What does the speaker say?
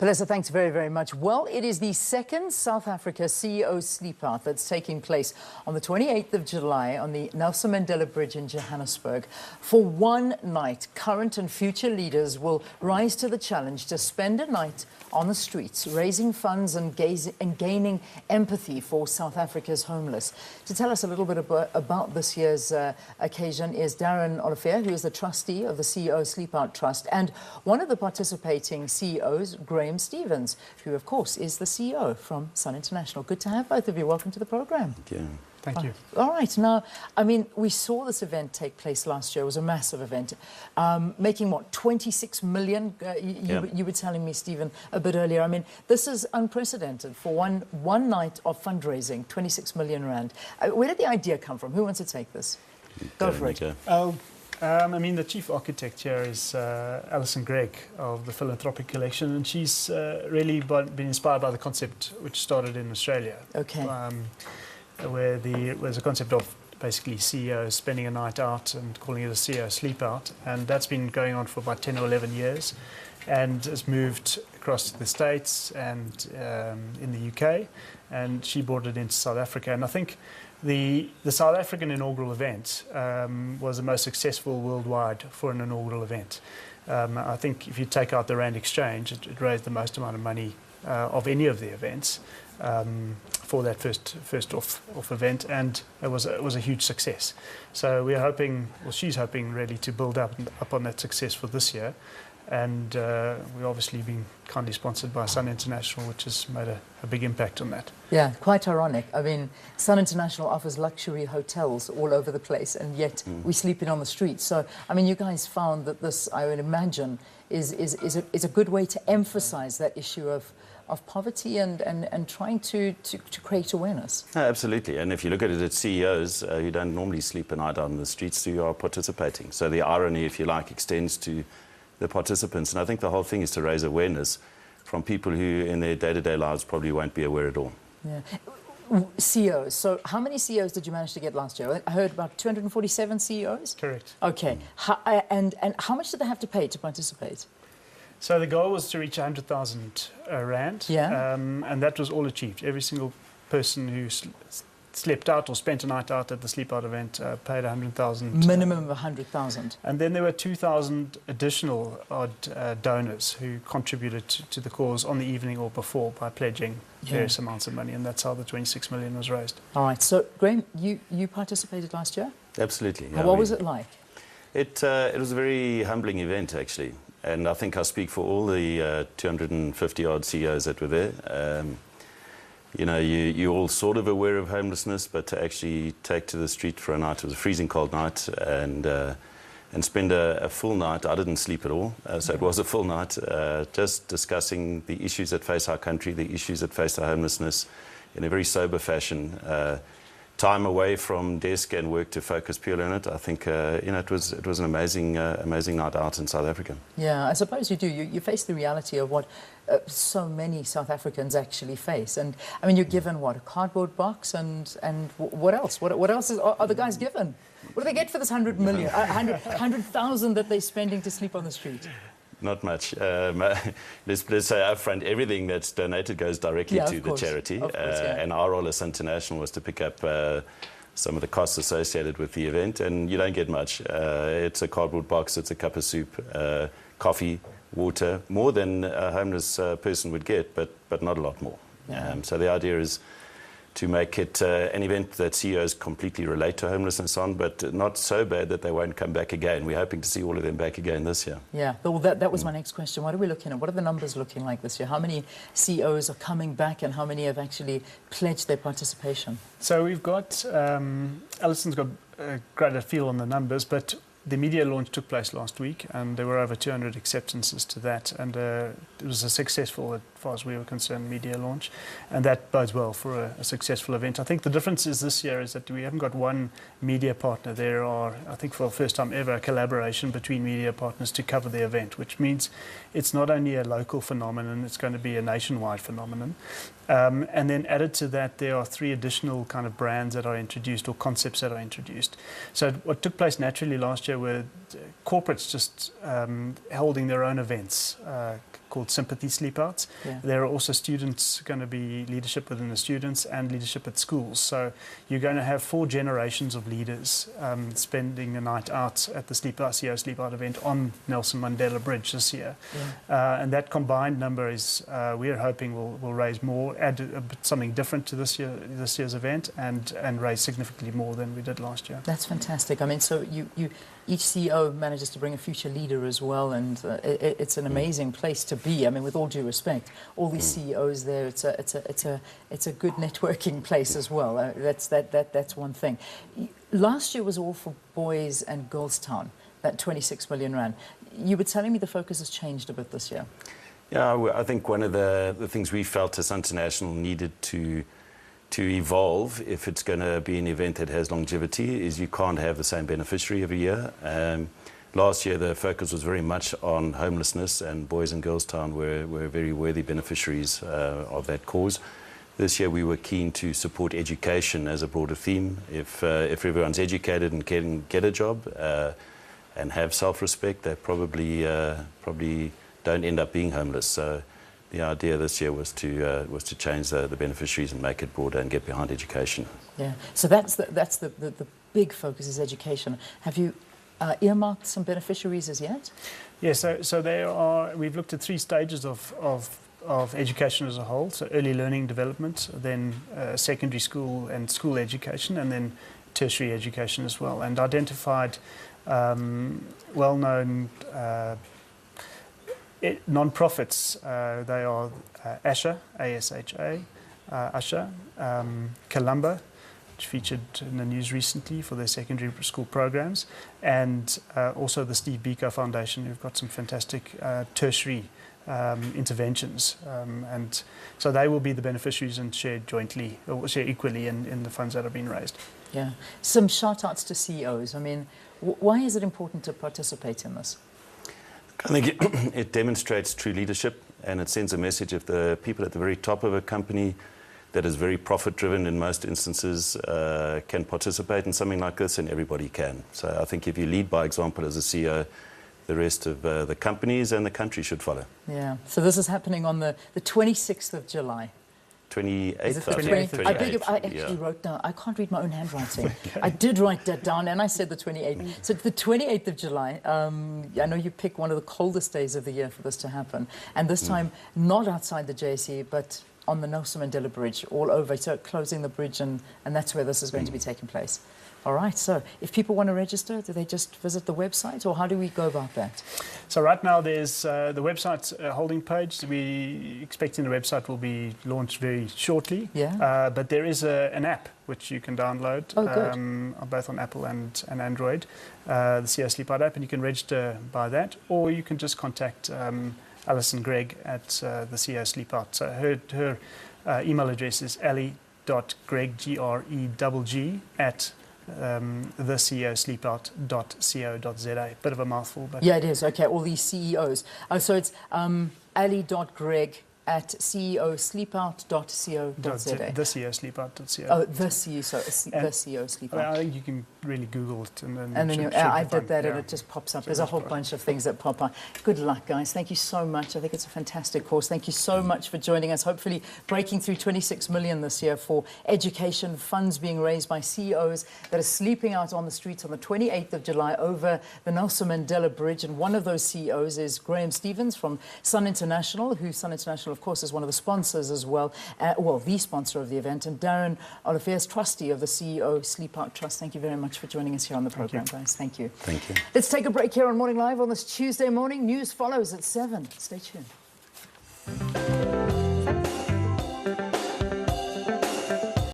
Palesa, thanks very, very much. Well, it is the second South Africa CEO Sleepout that's taking place on the 28th of July on the Nelson Mandela Bridge in Johannesburg. For one night, current and future leaders will rise to the challenge to spend a night on the streets, raising funds and gaining empathy for South Africa's homeless. To tell us a little bit about this year's occasion is Darren Olivier, who is the trustee of the CEO Sleepout Trust, and one of the participating CEOs, Graham Stevens, who of course is the CEO from Sun International. Good to have both of you. Welcome to the program. Thank you. Thank you. All right. Now, I mean, we saw this event take place last year. It was a massive event, making what, 26 million? You were telling me, Stephen, a bit earlier. I mean, this is unprecedented for one night of fundraising, 26 million rand. Where did the idea come from? Who wants to take this? Go for it. I mean, the chief architect here is Alison Gregg of the Philanthropic Collection, and she's really been inspired by the concept which started in Australia. Okay. Where it was a concept of basically CEOs spending a night out and calling it a CEO Sleepout, and that's been going on for about 10 or 11 years and has moved across to the States and in the UK, and she brought it into South Africa. And I think the South African inaugural event was the most successful worldwide for an inaugural event. I think if you take out the Rand exchange, it raised the most amount of money of any of the events for that first off event, and it was a huge success. So we're hoping, well, she's hoping really to build up on that success for this year, and we've obviously been kindly sponsored by Sun International, which has made a big impact on that. Yeah, quite ironic. I mean, Sun International offers luxury hotels all over the place, and yet we're sleeping on the streets. So, I mean, you guys found that this, I would imagine, is a good way to emphasize that issue of poverty and trying to create awareness. No, absolutely. And if you look at it at CEOs, you don't normally sleep a night out on the streets, so you are participating. So the irony, if you like, extends to the participants. And I think the whole thing is to raise awareness from people who in their day-to-day lives probably won't be aware at all. Yeah. CEOs. So how many CEOs did you manage to get last year? I heard about 247 CEOs? Correct. Okay. And how much did they have to pay to participate? So the goal was to reach 100,000 rand, and that was all achieved. Every single person who slept out or spent a night out at the Sleepout event paid 100,000. Minimum of 100,000. And then there were 2,000 additional odd donors who contributed to the cause on the evening or before by pledging various amounts of money, and that's how the 26 million was raised. All right. So, Graham, you participated last year? Absolutely. Yeah, what was it like? It was a very humbling event, actually. And I think I speak for all the 250-odd CEOs that were there. You know, you're all sort of aware of homelessness, but to actually take to the street for a night, it was a freezing cold night, and spend a full night. I didn't sleep at all, so it was a full night, just discussing the issues that face our country, the issues that face our homelessness in a very sober fashion. Time away from desk and work to focus purely on it. I think you know, it was an amazing night out in South Africa. Yeah, I suppose you do. You face the reality of what so many South Africans actually face. And I mean, you're given what, a cardboard box, and what else? What else are the guys given? What do they get for this 100,000 that they're spending to sleep on the street? Not much. Let's say up front, everything that's donated goes directly to the charity. And our role as Sun International was to pick up some of the costs associated with the event, and you don't get much. It's a cardboard box, it's a cup of soup, coffee, water, more than a homeless person would get, but not a lot more. So the idea is to make it an event that CEOs completely relate to homelessness on, but not so bad that they won't come back again. We're hoping to see all of them back again this year. Yeah, well, that was my next question. What are we looking at? What are the numbers looking like this year? How many CEOs are coming back, and how many have actually pledged their participation? So we've got, Alison's got a greater feel on the numbers, but the media launch took place last week, and there were over 200 acceptances to that, and it was a successful, as far as we were concerned, media launch, and that bodes well for a successful event. I think the difference is this year is that we haven't got one media partner. There are, I think for the first time ever, a collaboration between media partners to cover the event, which means it's not only a local phenomenon, it's going to be a nationwide phenomenon. And then added to that, there are 3 additional kind of brands that are introduced, or concepts that are introduced. So what took place naturally last year were corporates just holding their own events, called Sympathy Sleepouts. Yeah. There are also students going to be leadership within the students and leadership at schools. So you're going to have 4 generations of leaders spending a night out at the CEO Sleepout event on Nelson Mandela Bridge this year. Yeah. And that combined number is, we're hoping will raise more, add something different to this year's event, and raise significantly more than we did last year. That's fantastic. I mean, so each CEO manages to bring a future leader as well, and it's an amazing place to be. I mean, with all due respect, all these CEOs there, it's a good networking place as well. That's one thing. Last year was all for Boys and Girls Town, that 26 million rand. You were telling me the focus has changed a bit this year. Yeah, I think one of the things we felt as International needed to evolve, if it's going to be an event that has longevity, is you can't have the same beneficiary every year. Last year the focus was very much on homelessness, and Boys and Girls Town were very worthy beneficiaries of that cause. This year we were keen to support education as a broader theme. If everyone's educated and can get a job and have self-respect, they probably don't end up being homeless. So the idea this year was to change the beneficiaries and make it broader and get behind education. Yeah. So that's the big focus, is education. Have you earmarked some beneficiaries as yet? Yeah. So there are. We've looked at 3 stages of education as a whole. So early learning development, then secondary school and school education, and then tertiary education as well, and identified well-known non-profits. They are ASHA, A-S-H-A, ASHA, Columba, which featured in the news recently for their secondary school programs, and also the Steve Biko Foundation, who've got some fantastic tertiary interventions. And so they will be the beneficiaries and share jointly, or share equally in the funds that have been raised. Yeah. Some shout-outs to CEOs. I mean, why is it important to participate in this? I think it demonstrates true leadership, and it sends a message. If the people at the very top of a company that is very profit-driven in most instances can participate in something like this, and everybody can. So I think if you lead by example as a CEO, the rest of the companies and the country should follow. Yeah. So this is happening on the 26th of July. 28th. I actually wrote down, I can't read my own handwriting. Okay. I did write that down, and I said the 28th. So the 28th of July, I know you pick one of the coldest days of the year for this to happen, and this time not outside the JSE, but on the Nelson Mandela Bridge, all over, so closing the bridge, and that's where this is going to be taking place. All right, so if people want to register, do they just visit the website, or how do we go about that? So right now there's the website holding page. We're expecting the website will be launched very shortly. Yeah. But there is an app which you can download, both on Apple and Android, the CEO Sleepout app, and you can register by that, or you can just contact Alison Gregg at the CEO Sleepout. So her email address is ali.gregg, G-R-E-G-G, at theCEOSleepout.co.za. Bit of a mouthful, but yeah, it is. Okay, all these CEOs. So it's ali.gregg at ceosleepout.co.za. theCEOSleepout.co. Oh, the CEO, so the CEO Sleepout. I think you can really Google it, and then I did that, and it just pops up. There's a whole bunch of things that pop up. Good luck, guys. Thank you so much. I think it's a fantastic course. Thank you so much for joining us. Hopefully breaking through 26 million this year for education, funds being raised by CEOs that are sleeping out on the streets on the 28th of July over the Nelson Mandela Bridge. And one of those CEOs is Graham Stevens from Sun International, who Sun International, of course, is one of the sponsors as well, the sponsor of the event, and Darren Olivier's trustee of the CEO Sleepout Trust. Thank you very much for joining us here on the program, guys. Thank you. Thank you. Let's take a break here on Morning Live on this Tuesday morning. News follows at 7. Stay tuned.